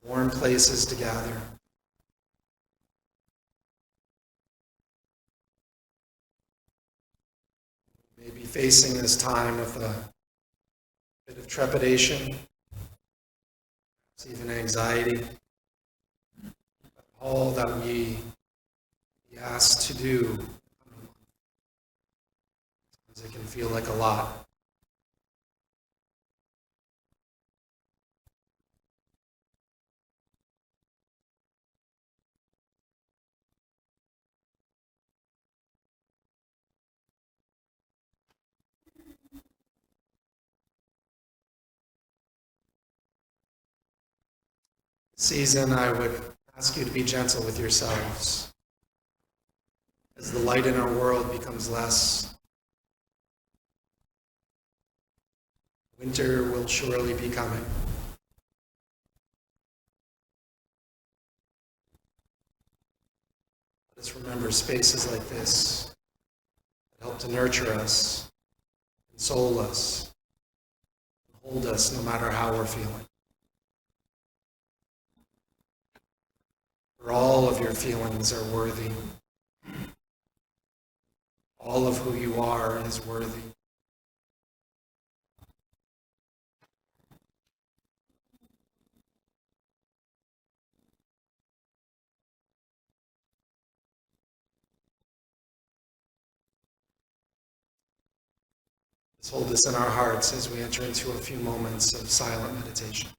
warm places to gather. Maybe facing this time with a bit of trepidation, perhaps even anxiety. All that we asked to do, it can feel like a lot. Season, I would ask you to be gentle with yourselves. As the light in our world becomes less, winter will surely be coming. Let us remember spaces like this that help to nurture us, console us, and hold us no matter how we're feeling. For all of your feelings are worthy. All of who you are is worthy. Let's hold this in our hearts as we enter into a few moments of silent meditation.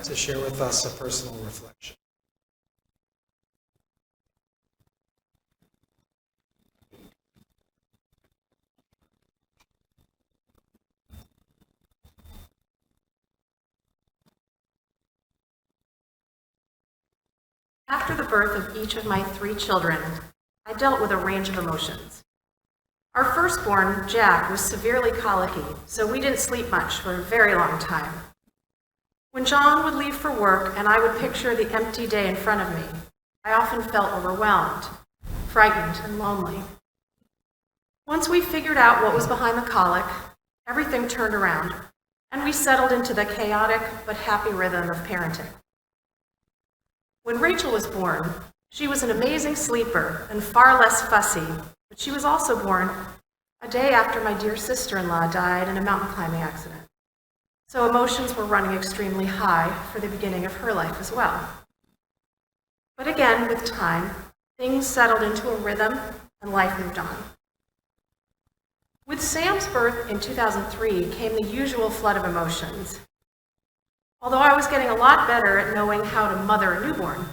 To share with us a personal reflection. After the birth of each of my 3 children, I dealt with a range of emotions. Our firstborn, Jack, was severely colicky, so we didn't sleep much for a very long time. When John would leave for work and I would picture the empty day in front of me, I often felt overwhelmed, frightened, and lonely. Once we figured out what was behind the colic, everything turned around, and we settled into the chaotic but happy rhythm of parenting. When Rachel was born, she was an amazing sleeper and far less fussy, but she was also born a day after my dear sister-in-law died in a mountain climbing accident. so emotions were running extremely high for the beginning of her life as well. But again, with time, things settled into a rhythm and life moved on. With Sam's birth in 2003 came the usual flood of emotions. Although I was getting a lot better at knowing how to mother a newborn,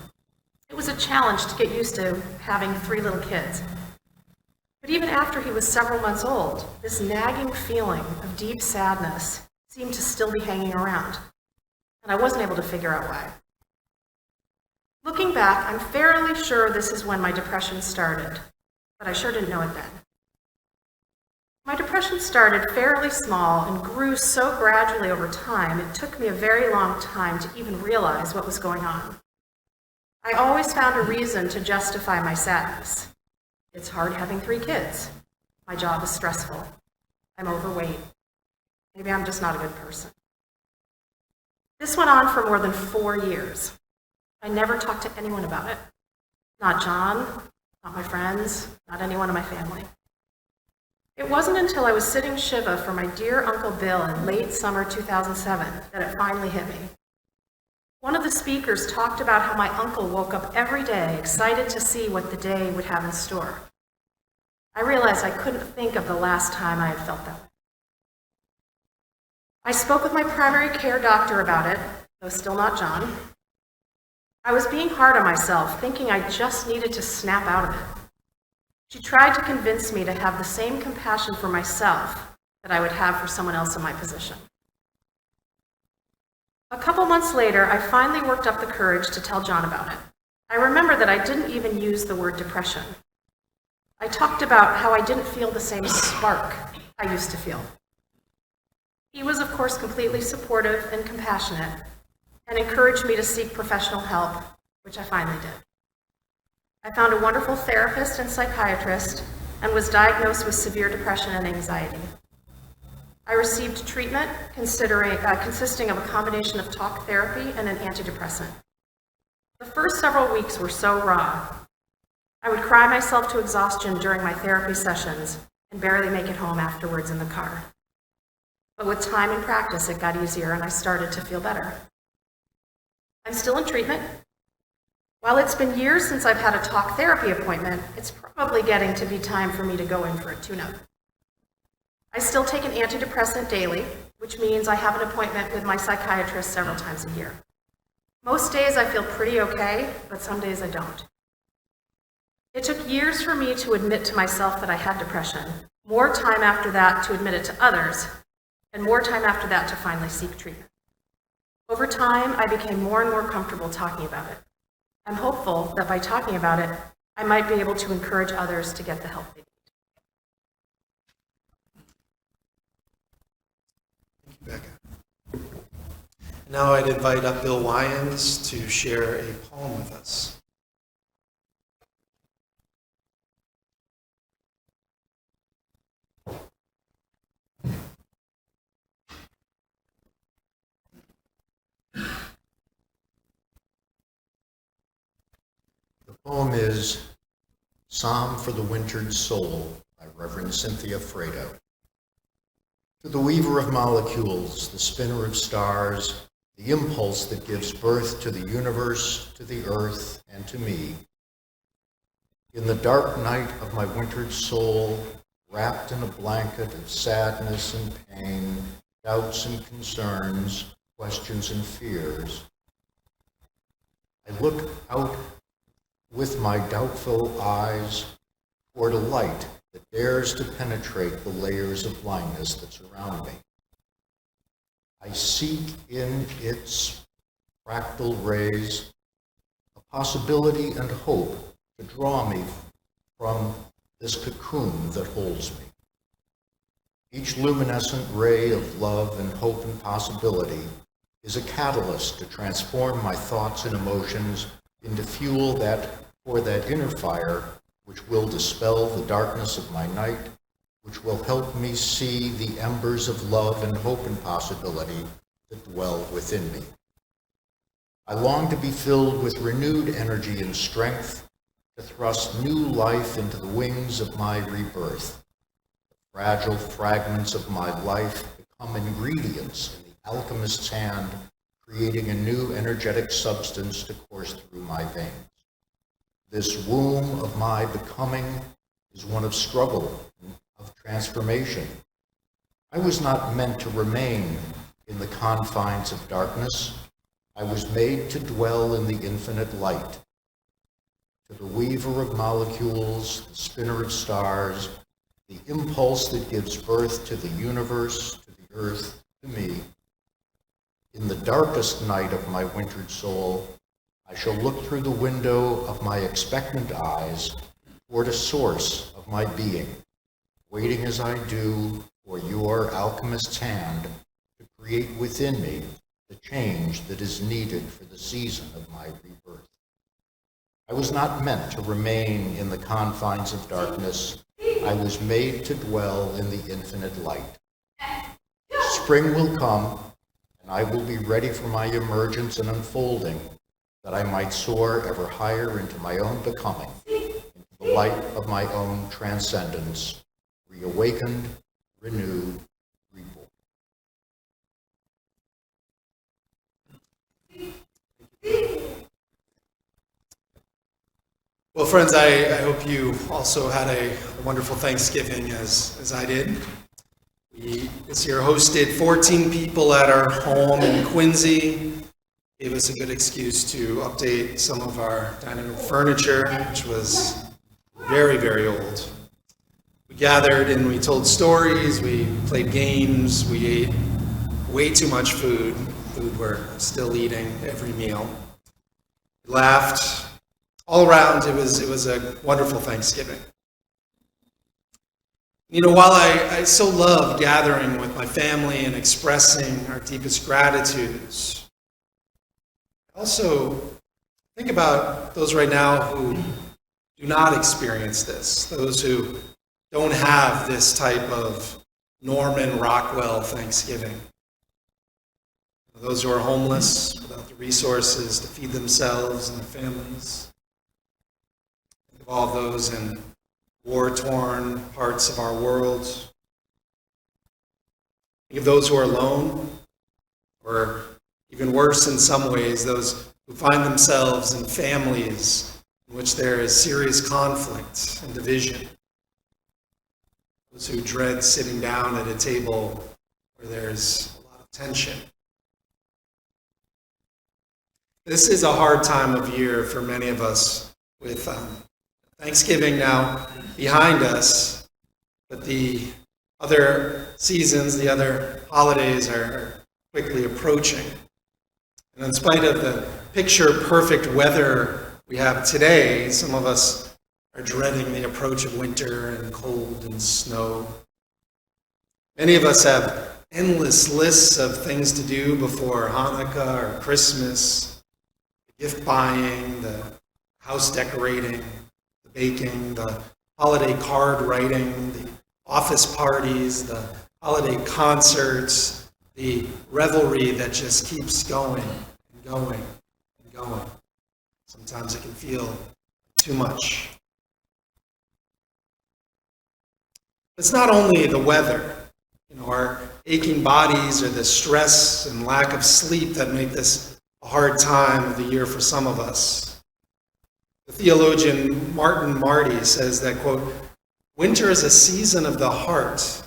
it was a challenge to get used to having 3 little kids. But even after he was several months old, this nagging feeling of deep sadness seemed to still be hanging around, and I wasn't able to figure out why. Looking back, I'm fairly sure this is when my depression started, but I sure didn't know it then. My depression started fairly small and grew so gradually over time, it took me a very long time to even realize what was going on. I always found a reason to justify my sadness. It's hard having 3 kids. My job is stressful. I'm overweight. Maybe I'm just not a good person. This went on for more than 4 years. I never talked to anyone about it. Not John, not my friends, not anyone in my family. It wasn't until I was sitting Shiva for my dear Uncle Bill in late summer 2007 that it finally hit me. One of the speakers talked about how my uncle woke up every day excited to see what the day would have in store. I realized I couldn't think of the last time I had felt that way. I spoke with my primary care doctor about it, though still not John. I was being hard on myself, thinking I just needed to snap out of it. She tried to convince me to have the same compassion for myself that I would have for someone else in my position. A couple months later, I finally worked up the courage to tell John about it. I remember that I didn't even use the word depression. I talked about how I didn't feel the same spark I used to feel. He was, of course, completely supportive and compassionate and encouraged me to seek professional help, which I finally did. I found a wonderful therapist and psychiatrist and was diagnosed with severe depression and anxiety. I received treatment consisting of a combination of talk therapy and an antidepressant. The first several weeks were so raw. I would cry myself to exhaustion during my therapy sessions and barely make it home afterwards in the car. But with time and practice, it got easier and I started to feel better. I'm still in treatment. While it's been years since I've had a talk therapy appointment, it's probably getting to be time for me to go in for a tune-up. I still take an antidepressant daily, which means I have an appointment with my psychiatrist several times a year. Most days I feel pretty okay, but some days I don't. It took years for me to admit to myself that I had depression, more time after that to admit it to others, and more time after that to finally seek treatment. Over time, I became more and more comfortable talking about it. I'm hopeful that by talking about it, I might be able to encourage others to get the help they need. Thank you, Becca. Now I'd invite up Bill Wyans to share a poem with us. The poem is Psalm for the Wintered Soul by Reverend Cynthia Fredo. To the weaver of molecules, the spinner of stars, the impulse that gives birth to the universe, to the earth, and to me. In the dark night of my wintered soul, wrapped in a blanket of sadness and pain, doubts and concerns, questions and fears, I look out with my doubtful eyes toward a light that dares to penetrate the layers of blindness that surround me. I seek in its fractal rays a possibility and hope to draw me from this cocoon that holds me. Each luminescent ray of love and hope and possibility is a catalyst to transform my thoughts and emotions into fuel for that inner fire which will dispel the darkness of my night, which will help me see the embers of love and hope and possibility that dwell within me. I long to be filled with renewed energy and strength to thrust new life into the wings of my rebirth. The fragile fragments of my life become ingredients in alchemist's hand, creating a new energetic substance to course through my veins. This womb of my becoming is one of struggle, of transformation. I was not meant to remain in the confines of darkness. I was made to dwell in the infinite light. To the weaver of molecules, the spinner of stars, the impulse that gives birth to the universe, to the earth, to me, in the darkest night of my wintered soul, I shall look through the window of my expectant eyes toward a source of my being, waiting as I do for your alchemist's hand to create within me the change that is needed for the season of my rebirth. I was not meant to remain in the confines of darkness. I was made to dwell in the infinite light. Spring will come, and I will be ready for my emergence and unfolding, that I might soar ever higher into my own becoming, into the light of my own transcendence, reawakened, renewed, reborn. Well, friends, I hope you also had a wonderful Thanksgiving as I did. We this year hosted 14 people at our home in Quincy. Gave us a good excuse to update some of our dining room furniture, which was very, very old. We gathered and we told stories, we played games, we ate way too much food we're still eating every meal. We laughed. All around, it was a wonderful Thanksgiving. You know, while I so love gathering with my family and expressing our deepest gratitudes, I also think about those right now who do not experience this, those who don't have this type of Norman Rockwell Thanksgiving. Those who are homeless, without the resources to feed themselves and their families. Think of all those in war-torn parts of our world. Think of those who are alone, or even worse in some ways, those who find themselves in families in which there is serious conflict and division. Those who dread sitting down at a table where there's a lot of tension. This is a hard time of year for many of us with Thanksgiving now behind us, but the other seasons, the other holidays are quickly approaching. And in spite of the picture-perfect weather we have today, some of us are dreading the approach of winter and cold and snow. Many of us have endless lists of things to do before Hanukkah or Christmas. Gift buying, the house decorating, the baking, the holiday card writing, the office parties, the holiday concerts, the revelry that just keeps going and going and going. Sometimes it can feel too much. It's not only the weather, our aching bodies or the stress and lack of sleep that make this a hard time of the year for some of us. The theologian Martin Marty says that, quote, winter is a season of the heart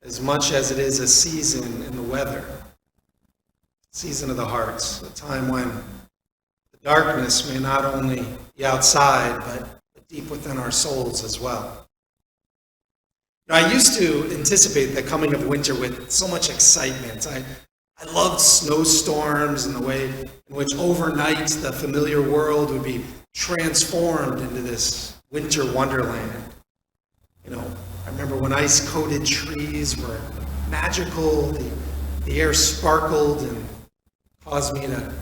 as much as it is a season in the weather. Season of the heart, a time when the darkness may not only be outside, but deep within our souls as well. Now, I used to anticipate the coming of winter with so much excitement. I loved snowstorms and the way in which overnight the familiar world would be transformed into this winter wonderland. I remember when ice-coated trees were magical, the air sparkled and caused me to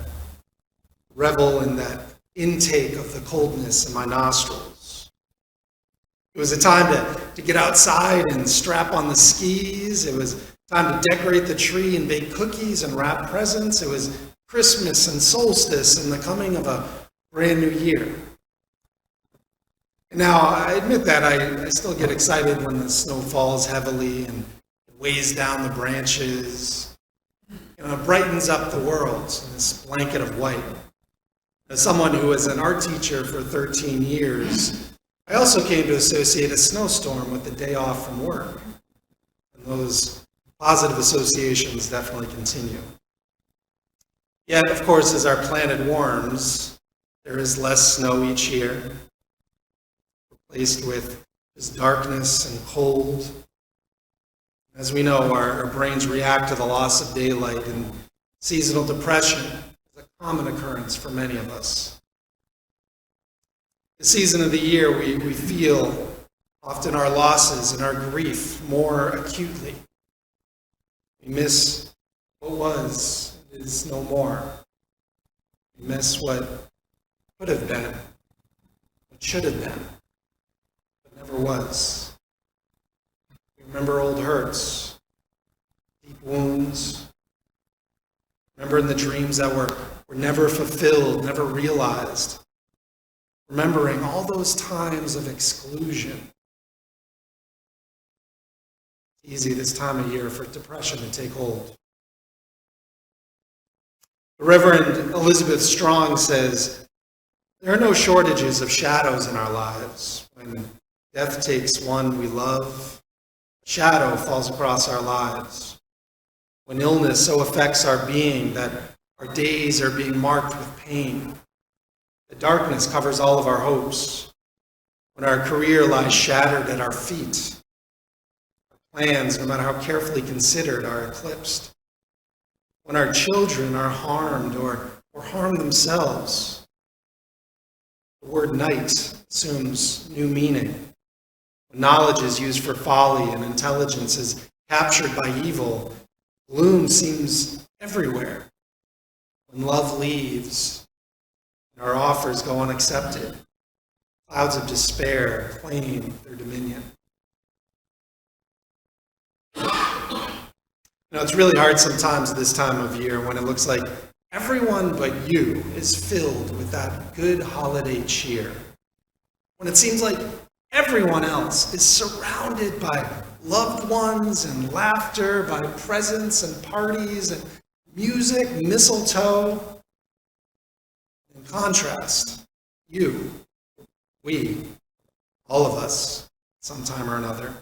revel in that intake of the coldness in my nostrils. It was a time to get outside and strap on the skis. It was time to decorate the tree and bake cookies and wrap presents. It was Christmas and solstice and the coming of a brand new year. And now, I admit that I still get excited when the snow falls heavily and weighs down the branches. It brightens up the world in this blanket of white. As someone who was an art teacher for 13 years, I also came to associate a snowstorm with the day off from work. And those positive associations definitely continue. Yet, of course, as our planet warms, there is less snow each year, replaced with this darkness and cold. As we know, our brains react to the loss of daylight, and seasonal depression is a common occurrence for many of us. The season of the year, we feel often our losses and our grief more acutely. We miss what was, is no more. We miss what could have been, what should have been, but never was. We remember old hurts, deep wounds, remembering the dreams that were never fulfilled, never realized. Remembering all those times of exclusion. It's easy this time of year for depression to take hold. The Reverend Elizabeth Strong says, "There are no shortages of shadows in our lives. When death takes one we love, a shadow falls across our lives. When illness so affects our being that our days are being marked with pain, the darkness covers all of our hopes. When our career lies shattered at our feet, our plans, no matter how carefully considered, are eclipsed. When our children are harmed or harm themselves, the word night assumes new meaning. When knowledge is used for folly and intelligence is captured by evil, gloom seems everywhere. When love leaves, and our offers go unaccepted, clouds of despair claim their dominion." It's really hard sometimes at this time of year when it looks like everyone but you is filled with that good holiday cheer. When it seems like everyone else is surrounded by loved ones and laughter, by presents and parties and music, mistletoe. In contrast, we, all of us, sometime or another,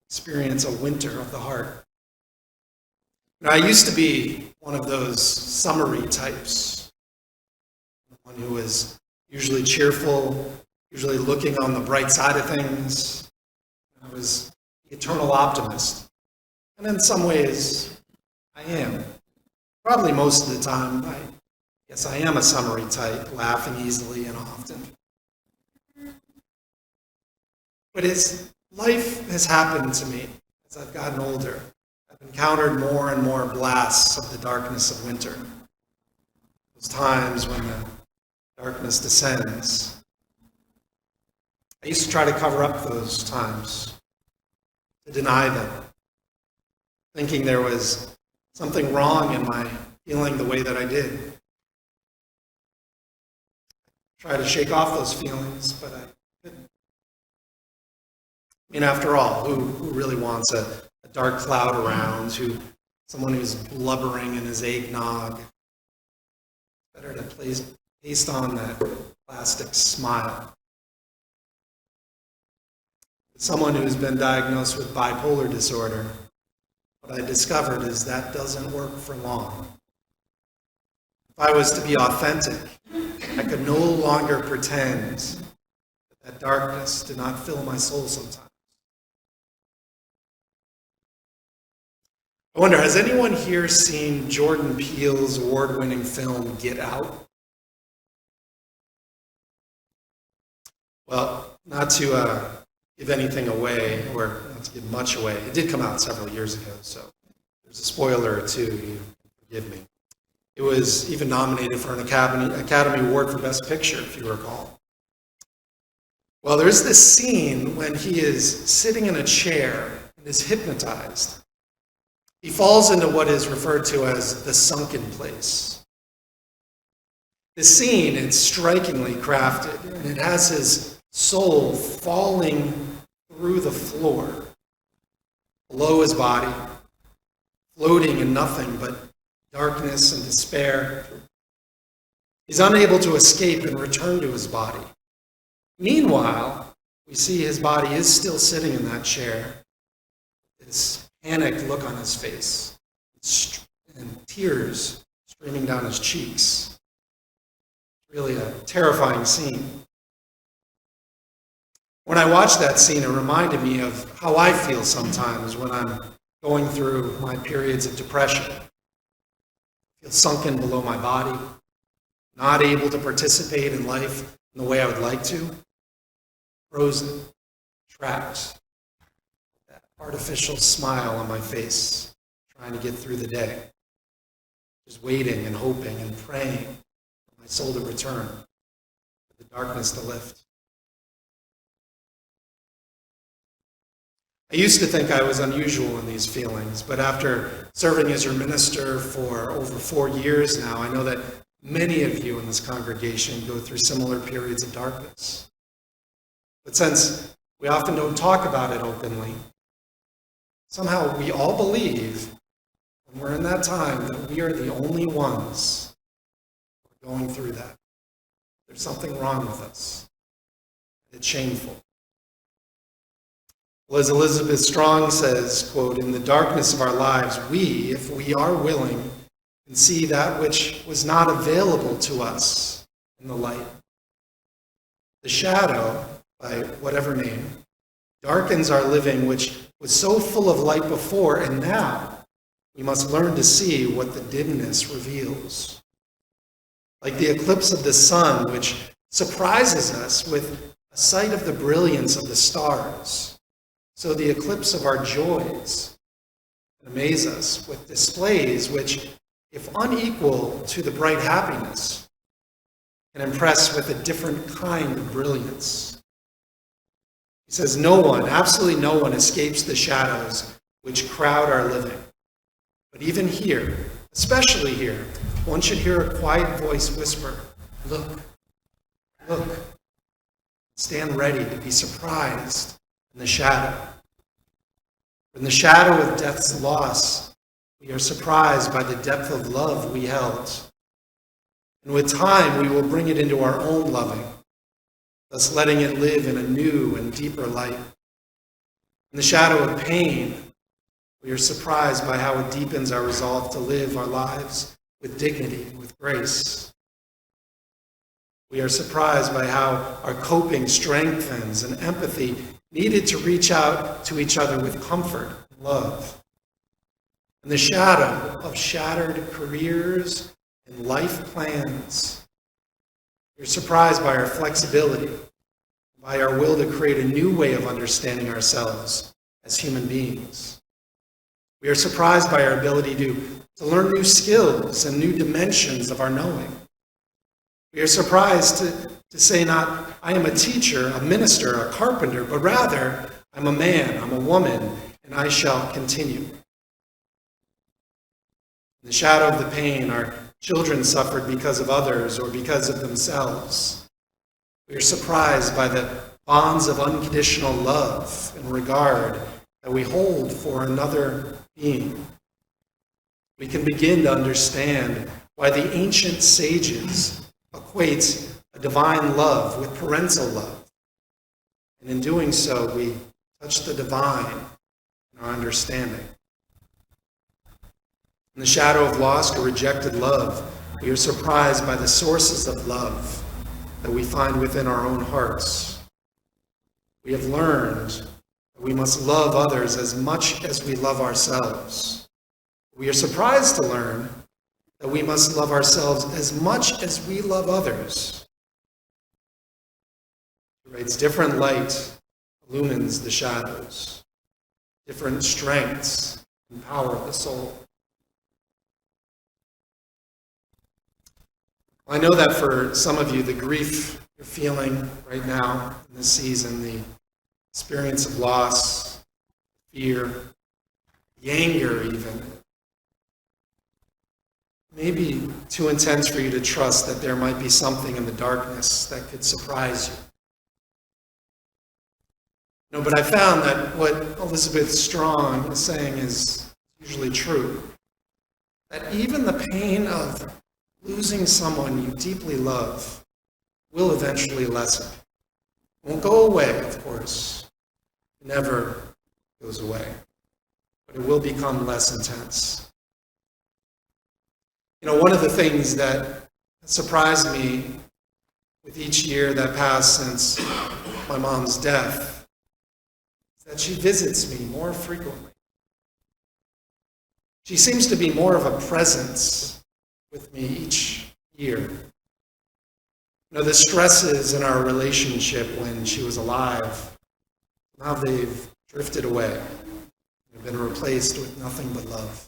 experience a winter of the heart. I used to be one of those summery types, one who was usually cheerful, usually looking on the bright side of things. I was the eternal optimist. And in some ways, I am. Probably most of the time, I guess I am a summery type, laughing easily and often. But as life has happened to me as I've gotten older, I've encountered more and more blasts of the darkness of winter. Those times when the darkness descends. I used to try to cover up those times, to deny them, thinking there was something wrong in my feeling the way that I did. Try to shake off those feelings, but I couldn't. After all, who really wants a dark cloud around, someone who's blubbering in his eggnog? Better to paste on that plastic smile. Someone who's been diagnosed with bipolar disorder, what I discovered is that doesn't work for long. If I was to be authentic, I could no longer pretend that darkness did not fill my soul sometimes. I wonder, has anyone here seen Jordan Peele's award-winning film, Get Out? Well, not to give anything away, or not to give much away. It did come out several years ago, so there's a spoiler or two, you forgive me. It was even nominated for an Academy Award for Best Picture, if you recall. Well, there's this scene when he is sitting in a chair and is hypnotized. He falls into what is referred to as the sunken place. This scene, it's strikingly crafted, and it has his soul falling through the floor, below his body, floating in nothing but darkness and despair. He's unable to escape and return to his body. Meanwhile, we see his body is still sitting in that chair, this panicked look on his face, and tears streaming down his cheeks. Really a terrifying scene. When I watched that scene, it reminded me of how I feel sometimes when I'm going through my periods of depression. I feel sunken below my body, not able to participate in life in the way I would like to, frozen, trapped, that artificial smile on my face, trying to get through the day, just waiting and hoping and praying for my soul to return, for the darkness to lift. I used to think I was unusual in these feelings, but after serving as your minister for over 4 years now, I know that many of you in this congregation go through similar periods of darkness. But since we often don't talk about it openly, somehow we all believe when we're in that time that we are the only ones who are going through that. There's something wrong with us. It's shameful. Well, as Elizabeth Strong says, quote, "In the darkness of our lives, we, if we are willing, can see that which was not available to us in the light. The shadow, by whatever name, darkens our living, which was so full of light before, and now we must learn to see what the dimness reveals. Like the eclipse of the sun, which surprises us with a sight of the brilliance of the stars, so the eclipse of our joys can amaze us with displays which, if unequal to the bright happiness, can impress with a different kind of brilliance." He says, "No one, absolutely no one, escapes the shadows which crowd our living. But even here, especially here, one should hear a quiet voice whisper, 'Look, look,' stand ready to be surprised in the shadow. In the shadow of death's loss, we are surprised by the depth of love we held. And with time, we will bring it into our own loving, thus letting it live in a new and deeper light. In the shadow of pain, we are surprised by how it deepens our resolve to live our lives with dignity and with grace. We are surprised by how our coping strengthens and empathy needed to reach out to each other with comfort and love. In the shadow of shattered careers and life plans, we're surprised by our flexibility, by our will to create a new way of understanding ourselves as human beings. We are surprised by our ability to learn new skills and new dimensions of our knowing. We are surprised to say not, I am a teacher, a minister, a carpenter, but rather, I'm a man, I'm a woman, and I shall continue. In the shadow of the pain, our children suffered because of others or because of themselves. We are surprised by the bonds of unconditional love and regard that we hold for another being. We can begin to understand why the ancient sages equate a divine love with parental love. And in doing so, we touch the divine in our understanding. In the shadow of lost or rejected love, we are surprised by the sources of love that we find within our own hearts. We have learned that we must love others as much as we love ourselves. We are surprised to learn that we must love ourselves as much as we love others. He writes, different light illumines the shadows. Different strengths empower the soul. I know that for some of you, the grief you're feeling right now in this season, the experience of loss, fear, the anger even, may be too intense for you to trust that there might be something in the darkness that could surprise you. No, but I found that what Elizabeth Strong is saying is usually true, that even the pain of losing someone you deeply love will eventually lessen. It won't go away, of course. It never goes away. But it will become less intense. One of the things that surprised me with each year that passed since my mom's death is that she visits me more frequently. She seems to be more of a presence with me each year. The stresses in our relationship when she was alive, now they've drifted away. They've been replaced with nothing but love.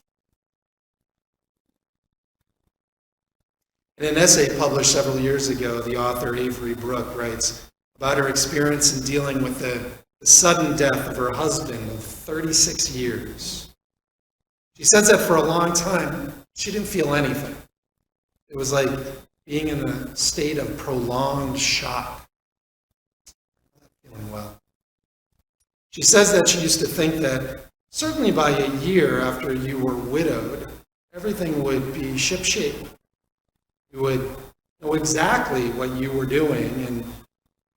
In an essay published several years ago, the author Avery Brooke writes about her experience in dealing with the sudden death of her husband of 36 years. She says that for a long time, she didn't feel anything. It was like being in a state of prolonged shock. Not feeling well. She says that she used to think that certainly by a year after you were widowed, everything would be shipshape. You would know exactly what you were doing and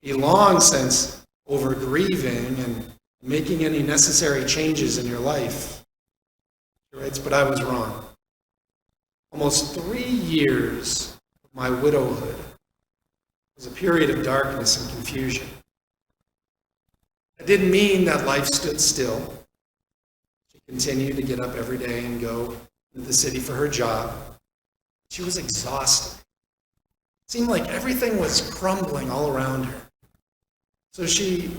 be long since over grieving and making any necessary changes in your life. She writes, but I was wrong. Almost 3 years of my widowhood was a period of darkness and confusion. It didn't mean that life stood still. She continued to get up every day and go to the city for her job. She was exhausted. It seemed like everything was crumbling all around her. So she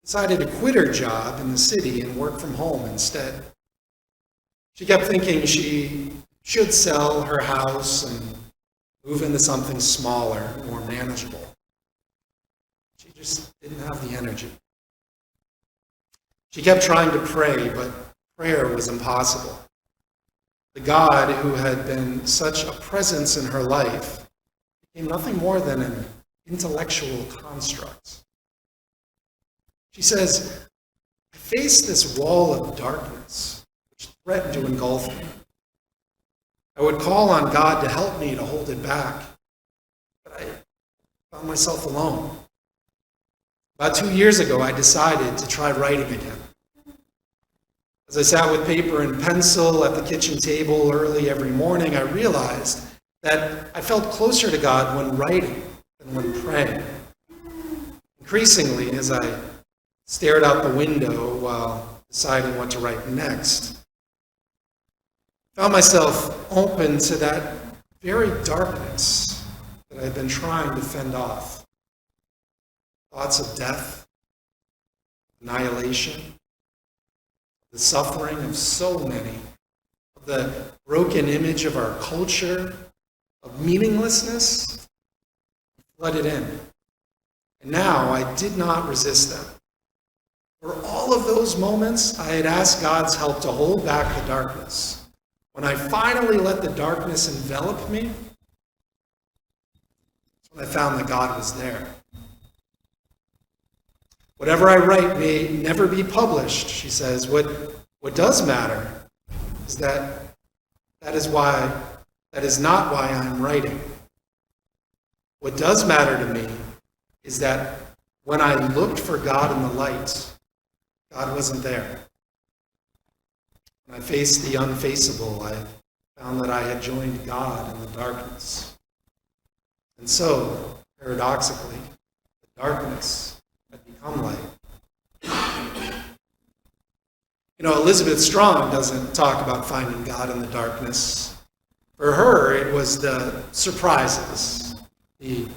decided to quit her job in the city and work from home instead. She kept thinking she should sell her house and move into something smaller, more manageable. She just didn't have the energy. She kept trying to pray, but prayer was impossible. The God who had been such a presence in her life became nothing more than an intellectual construct. She says, I faced this wall of darkness which threatened to engulf me. I would call on God to help me to hold it back, but I found myself alone. About 2 years ago, I decided to try writing again. As I sat with paper and pencil at the kitchen table early every morning, I realized that I felt closer to God when writing than when praying. Increasingly, as I stared out the window while deciding what to write next, I found myself open to that very darkness that I had been trying to fend off. Thoughts of death, annihilation, the suffering of so many, of the broken image of our culture, of meaninglessness, flooded in. And now I did not resist them. For all of those moments, I had asked God's help to hold back the darkness. When I finally let the darkness envelop me, that's when I found that God was there. Whatever I write may never be published, she says. What does matter is that is not why I'm writing. What does matter to me is that when I looked for God in the light, God wasn't there. When I faced the unfaceable, I found that I had joined God in the darkness. And so, paradoxically, the darkness had become light. Elizabeth Strong doesn't talk about finding God in the darkness. For her, it was the surprises, the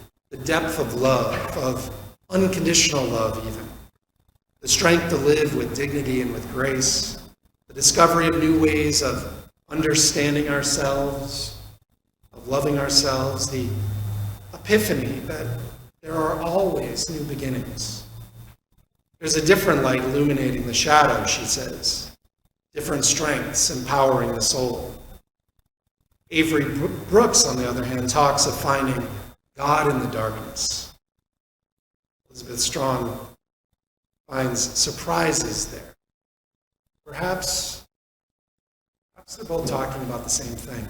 depth of love, of unconditional love even, the strength to live with dignity and with grace, the discovery of new ways of understanding ourselves, of loving ourselves, the epiphany that there are always new beginnings. There's a different light illuminating the shadow, she says. Different strengths empowering the soul. Avery Brooks, on the other hand, talks of finding God in the darkness. Elizabeth Strong finds surprises there. Perhaps Perhaps they're both talking about the same thing.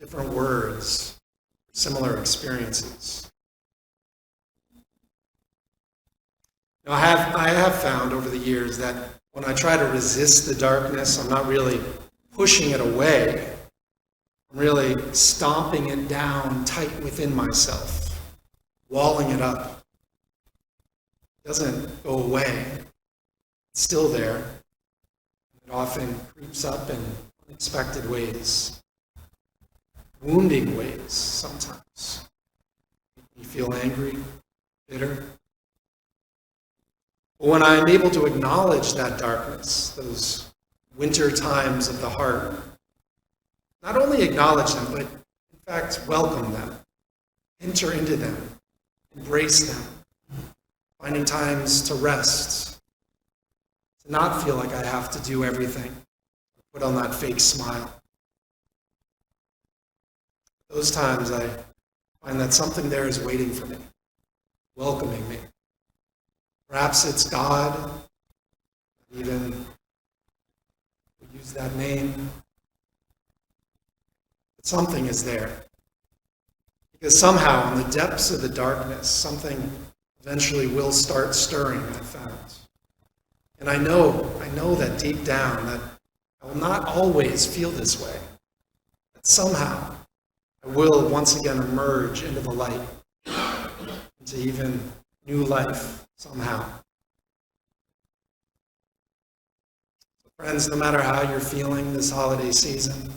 Different words, similar experiences. Now, I have found over the years that when I try to resist the darkness, I'm not really pushing it away. I'm really stomping it down tight within myself, walling it up. It doesn't go away. It's still there. It often creeps up in unexpected ways, wounding ways sometimes. Make me feel angry, bitter. But when I'm able to acknowledge that darkness, those winter times of the heart, not only acknowledge them, but in fact welcome them, enter into them, embrace them, finding times to rest, to not feel like I have to do everything, put on that fake smile. Those times I find that something there is waiting for me, welcoming me. Perhaps it's God, even we use that name. But something is there. Because somehow, in the depths of the darkness, something eventually will start stirring, I've found. And I know that deep down that I will not always feel this way. That somehow I will once again emerge into the light, into even new life somehow. So friends, no matter how you're feeling this holiday season,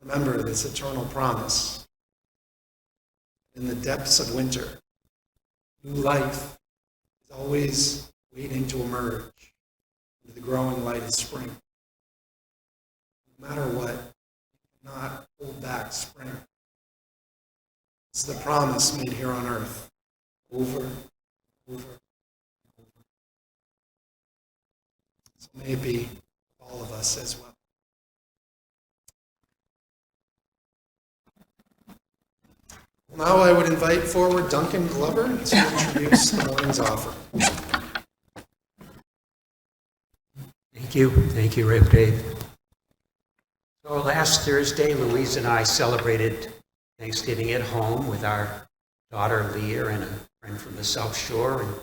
remember this eternal promise. In the depths of winter, new life is always waiting to emerge into the growing light of spring. No matter what, you cannot hold back spring. It's the promise made here on earth, over and over and over. So may it be all of us as well. Now I would invite forward Duncan Glover to introduce the morning's offering. Thank you, Rev Dave. So last Thursday, Louise and I celebrated Thanksgiving at home with our daughter Leah and a friend from the South Shore. And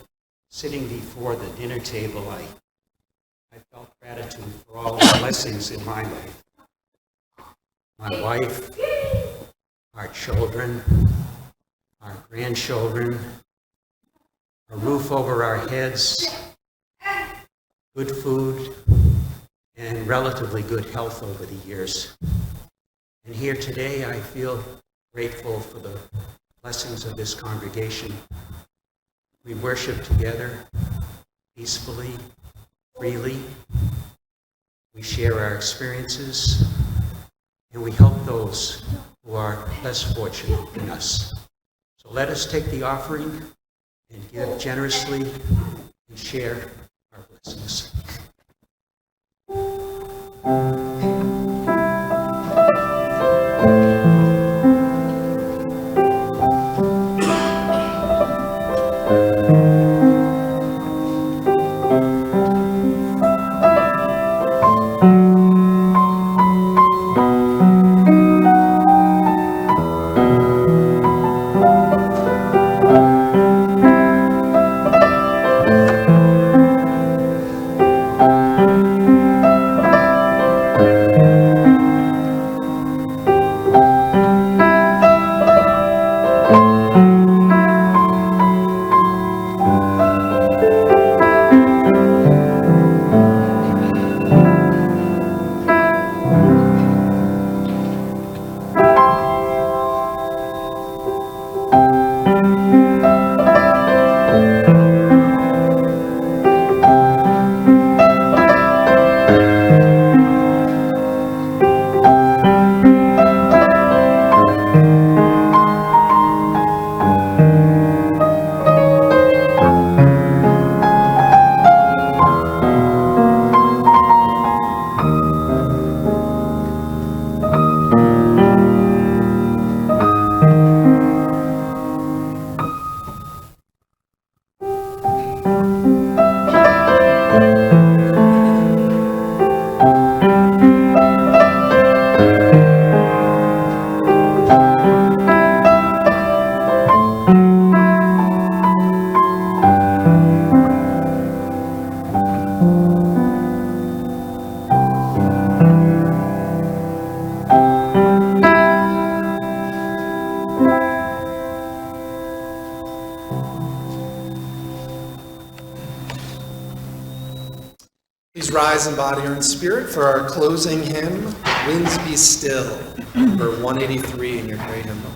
sitting before the dinner table, I felt gratitude for all the blessings in my life. My wife, our children, our grandchildren, a roof over our heads, good food, and relatively good health over the years. And here today, I feel grateful for the blessings of this congregation. We worship together peacefully, freely. We share our experiences, and we help those who are less fortunate than us. So let us take the offering and give generously and share our blessings. rise in body or in spirit for our closing hymn, Winds Be Still, number 183 in your great hymn book.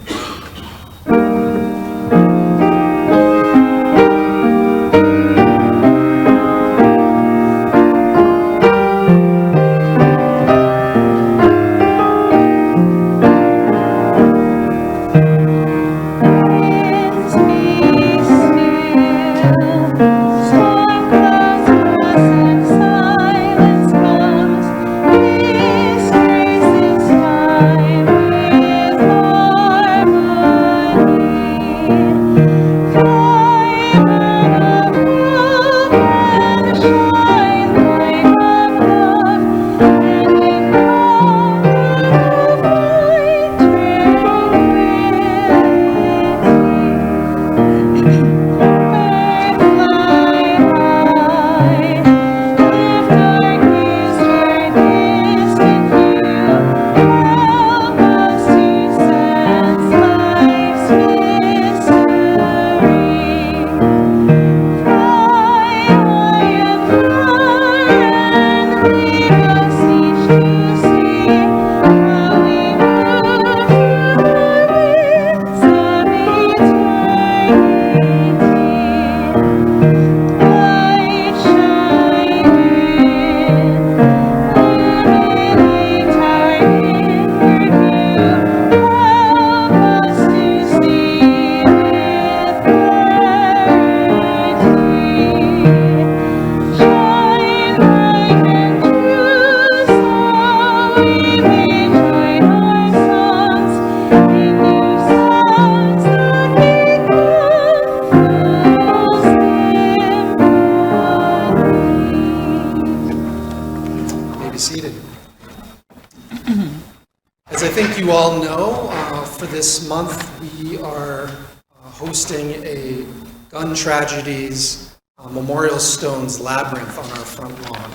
As I think you all know, for this month we are hosting a gun tragedies memorial stones labyrinth on our front lawn.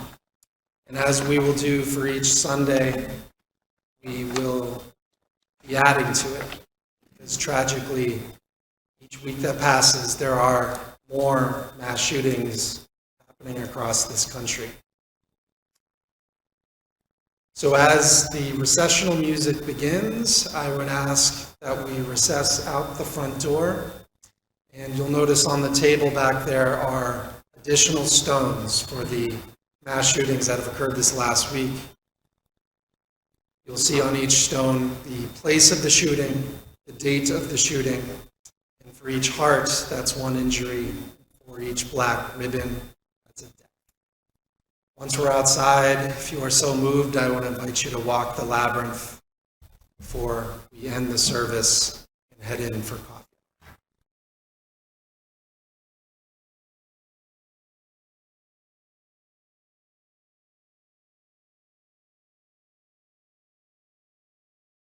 And as we will do for each Sunday, we will be adding to it. Because tragically, each week that passes, there are more mass shootings happening across this country. So as the recessional music begins, I would ask that we recess out the front door. And you'll notice on the table back there are additional stones for the mass shootings that have occurred this last week. You'll see on each stone the place of the shooting, the date of the shooting, and for each heart, that's one injury. For each black ribbon, that's a death. Once we're outside, if you are so moved, I want to invite you to walk the labyrinth before we end the service and head in for coffee.